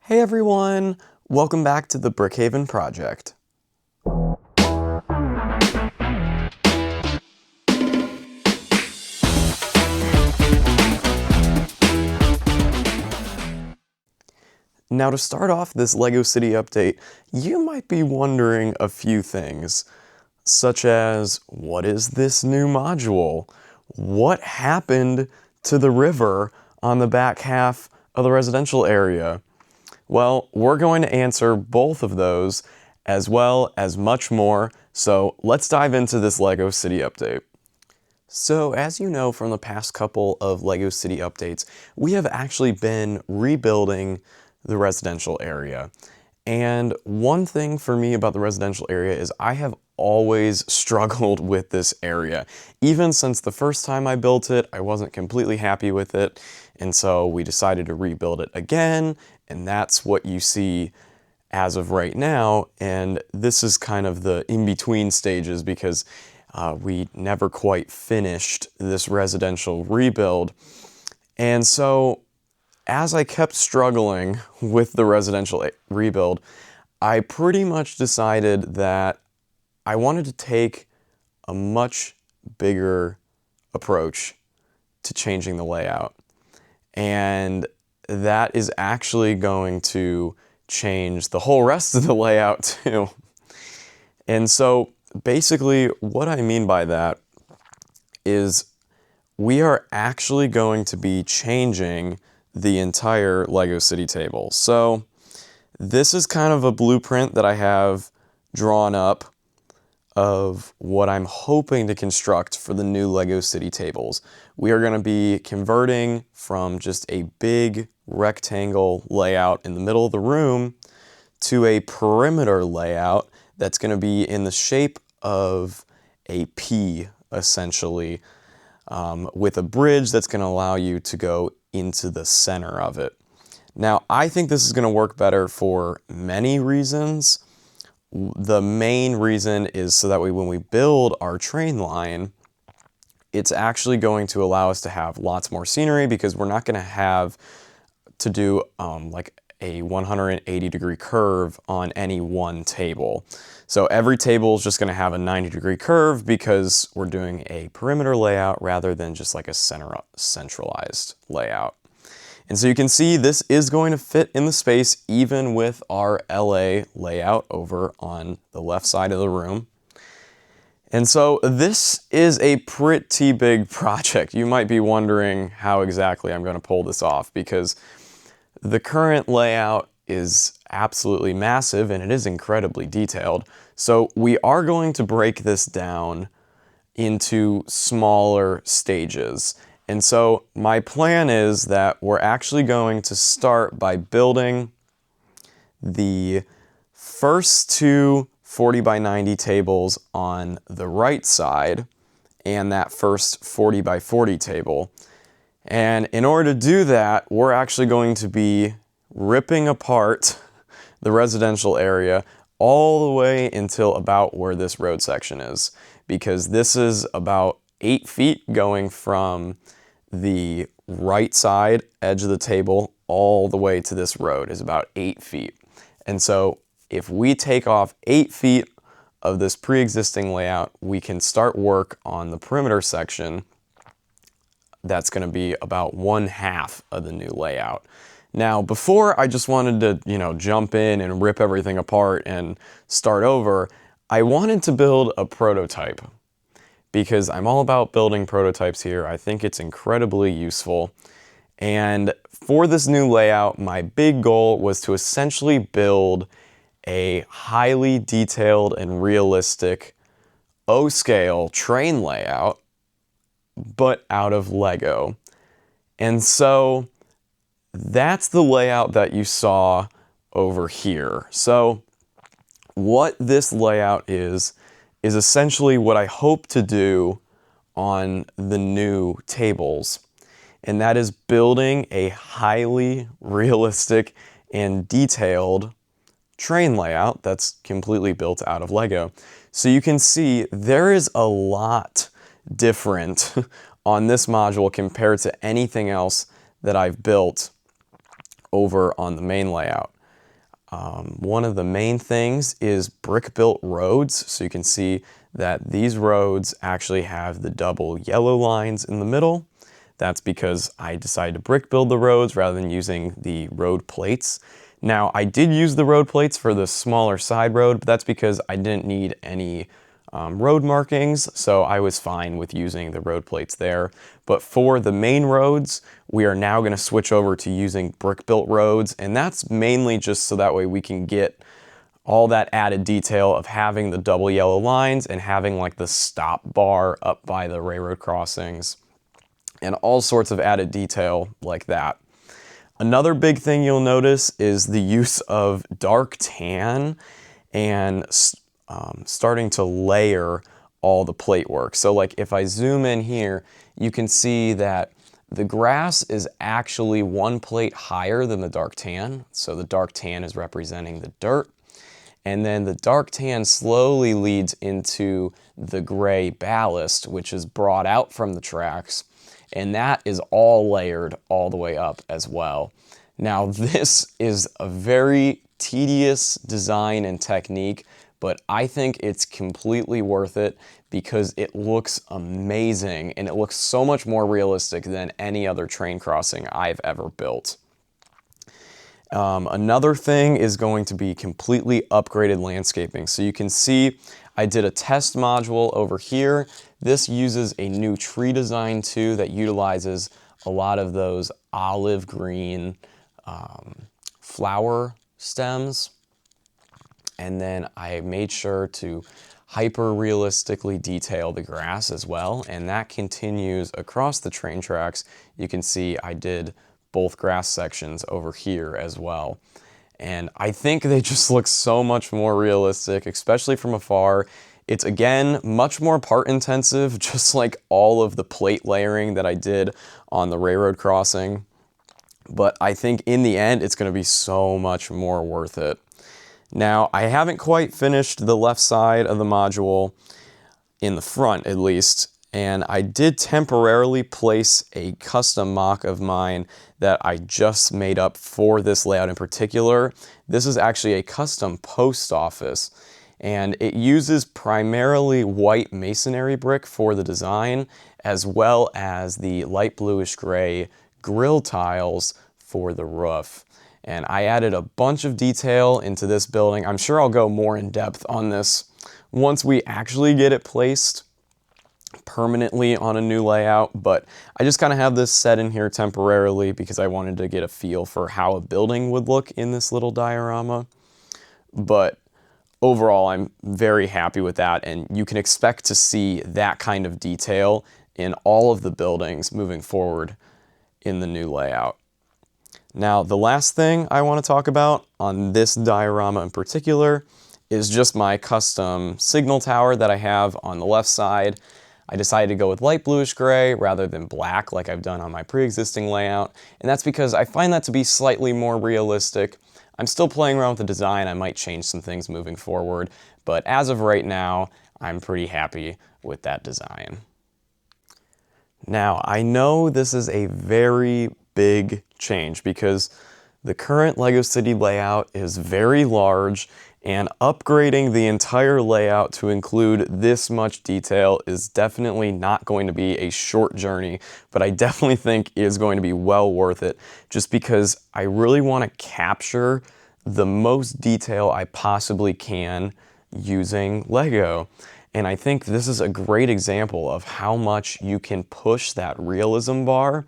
Hey everyone! Welcome back to the Brickhaven project. Now to start off this LEGO City update, you might be wondering a few things, such as, what is this new module? What happened to the river on the back half of the residential area? Well, we're going to answer both of those, as well as much more, so let's dive into this LEGO City update. So as you know from the past couple of LEGO City updates, we have actually been rebuilding the residential area. And one thing for me about the residential area is I have always struggled with this area. Even since the first time I built it, I wasn't completely happy with it. And so we decided to rebuild it again. And that's what you see as of right now. And this is kind of the in-between stages because we never quite finished this residential rebuild. And so as I kept struggling with the residential rebuild, I pretty much decided that I wanted to take a much bigger approach to changing the layout. And that is actually going to change the whole rest of the layout too. And so basically what I mean by that is we are actually going to be changing the entire LEGO City table. So this is kind of a blueprint that I have drawn up of what I'm hoping to construct for the new LEGO City tables. We are going to be converting from just a big rectangle layout in the middle of the room to a perimeter layout that's going to be in the shape of a P, essentially, with a bridge that's going to allow you to go into the center of it. Now, I think this is going to work better for many reasons. The main reason is so that way when we build our train line, it's actually going to allow us to have lots more scenery because we're not going to have to do like a 180-degree curve on any one table. So every table is just going to have a 90-degree curve because we're doing a perimeter layout rather than just like a centralized layout. And so you can see this is going to fit in the space even with our LA layout over on the left side of the room. And so this is a pretty big project. You might be wondering how exactly I'm going to pull this off because the current layout is absolutely massive and it is incredibly detailed. So we are going to break this down into smaller stages. And so my plan is that we're actually going to start by building the first two 40 by 90 tables on the right side and that first 40 by 40 table. And in order to do that, we're actually going to be ripping apart the residential area all the way until about where this road section is, because this is about 8 feet going from the right side edge of the table all the way to this road is about 8 feet. And so if we take off 8 feet of this pre-existing layout, we can start work on the perimeter section. That's going to be about 1/2 of the new layout. Now, before I just wanted to, jump in and rip everything apart and start over, I wanted to build a prototype because I'm all about building prototypes here. I think it's incredibly useful. And for this new layout, my big goal was to essentially build a highly detailed and realistic O-scale train layout, but out of LEGO. And so that's the layout that you saw over here. So what this layout is essentially what I hope to do on the new tables. And that is building a highly realistic and detailed train layout that's completely built out of LEGO. So you can see there is a lot different on this module compared to anything else that I've built over on the main layout. One of the main things is brick-built roads. So you can see that these roads actually have the double yellow lines in the middle. That's because I decided to brick build the roads rather than using the road plates. Now, I did use the road plates for the smaller side road, but that's because I didn't need any road markings, so I was fine with using the road plates there. But for the main roads, we are now going to switch over to using brick-built roads, and that's mainly just so that way we can get all that added detail of having the double yellow lines and having like the stop bar up by the railroad crossings and all sorts of added detail like that. Another big thing you'll notice is the use of dark tan and starting to layer all the plate work. So like if I zoom in here, you can see that the grass is actually one plate higher than the dark tan. So the dark tan is representing the dirt. And then the dark tan slowly leads into the gray ballast, which is brought out from the tracks. And that is all layered all the way up as well. Now this is a very tedious design and technique, but I think it's completely worth it because it looks amazing and it looks so much more realistic than any other train crossing I've ever built. Another thing is going to be completely upgraded landscaping. So you can see I did a test module over here. This uses a new tree design too that utilizes a lot of those olive green flower stems. And then I made sure to hyper realistically detail the grass as well. And that continues across the train tracks. You can see I did both grass sections over here as well. And I think they just look so much more realistic, especially from afar. It's again, much more part intensive, just like all of the plate layering that I did on the railroad crossing. But I think in the end, it's gonna be so much more worth it. Now, I haven't quite finished the left side of the module, in the front at least, and I did temporarily place a custom mock of mine that I just made up for this layout in particular. This is actually a custom post office, and it uses primarily white masonry brick for the design, as well as the light bluish gray grill tiles for the roof. And I added a bunch of detail into this building. I'm sure I'll go more in depth on this once we actually get it placed permanently on a new layout, but I just kind of have this set in here temporarily because I wanted to get a feel for how a building would look in this little diorama. But overall, I'm very happy with that, and you can expect to see that kind of detail in all of the buildings moving forward in the new layout. Now, the last thing I want to talk about on this diorama in particular is just my custom signal tower that I have on the left side. I decided to go with light bluish gray rather than black like I've done on my pre-existing layout, and that's because I find that to be slightly more realistic. I'm still playing around with the design. I might change some things moving forward, but as of right now, I'm pretty happy with that design. Now, I know this is a very big change because the current LEGO City layout is very large, and upgrading the entire layout to include this much detail is definitely not going to be a short journey, but I definitely think it is going to be well worth it just because I really want to capture the most detail I possibly can using LEGO. And I think this is a great example of how much you can push that realism bar,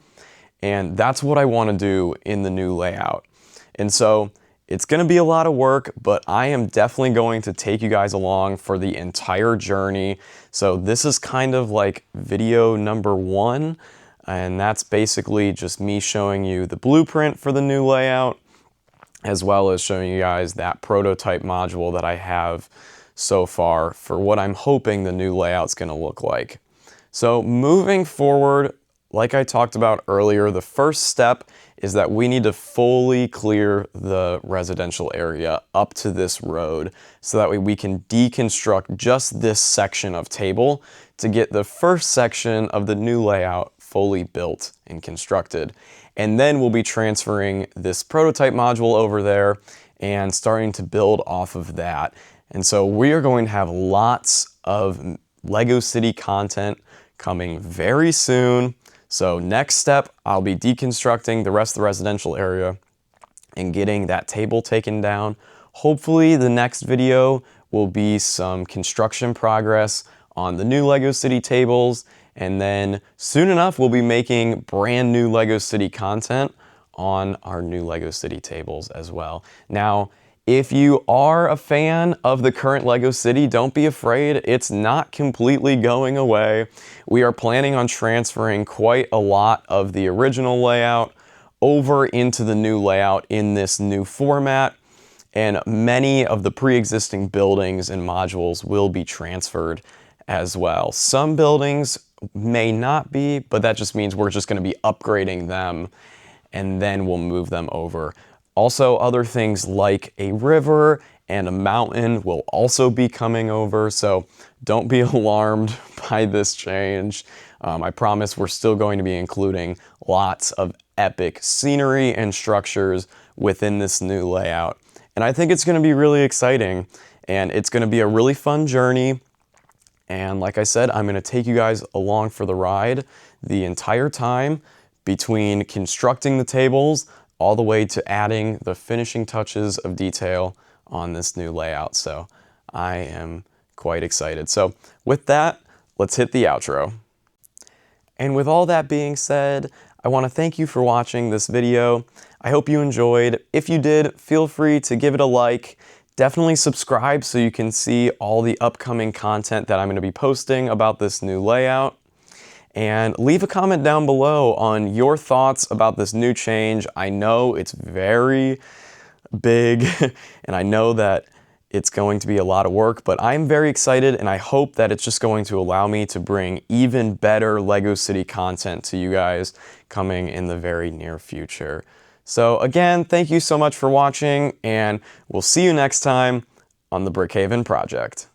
and that's what I want to do in the new layout. And so it's going to be a lot of work, but I am definitely going to take you guys along for the entire journey. So this is kind of like video number 1, and that's basically just me showing you the blueprint for the new layout, as well as showing you guys that prototype module that I have so far for what I'm hoping the new layout's going to look like. So moving forward, like I talked about earlier, the first step is that we need to fully clear the residential area up to this road so that way we can deconstruct just this section of table to get the first section of the new layout fully built and constructed. And then we'll be transferring this prototype module over there, and starting to build off of that. And so we are going to have lots of Lego City content coming very soon. So next step, I'll be deconstructing the rest of the residential area and getting that table taken down. Hopefully the next video will be some construction progress on the new Lego City tables, and then soon enough we'll be making brand new Lego City content on our new Lego City tables as well. Now, if you are a fan of the current Lego City, don't be afraid, it's not completely going away. We are planning on transferring quite a lot of the original layout over into the new layout in this new format, and many of the pre-existing buildings and modules will be transferred as well. Some buildings may not be, but that just means we're just going to be upgrading them and then we'll move them over. Also, other things like a river and a mountain will also be coming over, so don't be alarmed by this change. I promise we're still going to be including lots of epic scenery and structures within this new layout. And I think it's going to be really exciting, and it's going to be a really fun journey. And like I said, I'm going to take you guys along for the ride the entire time, between constructing the tables all the way to adding the finishing touches of detail on this new layout. So I am quite excited. So with that, let's hit the outro. And with all that being said, I want to thank you for watching this video. I hope you enjoyed. If you did, feel free to give it a like. Definitely subscribe so you can see all the upcoming content that I'm going to be posting about this new layout. And leave a comment down below on your thoughts about this new change. I know it's very big and I know that it's going to be a lot of work, but I'm very excited and I hope that it's just going to allow me to bring even better Lego City content to you guys coming in the very near future. So again, thank you so much for watching, and we'll see you next time on the Brickhaven project.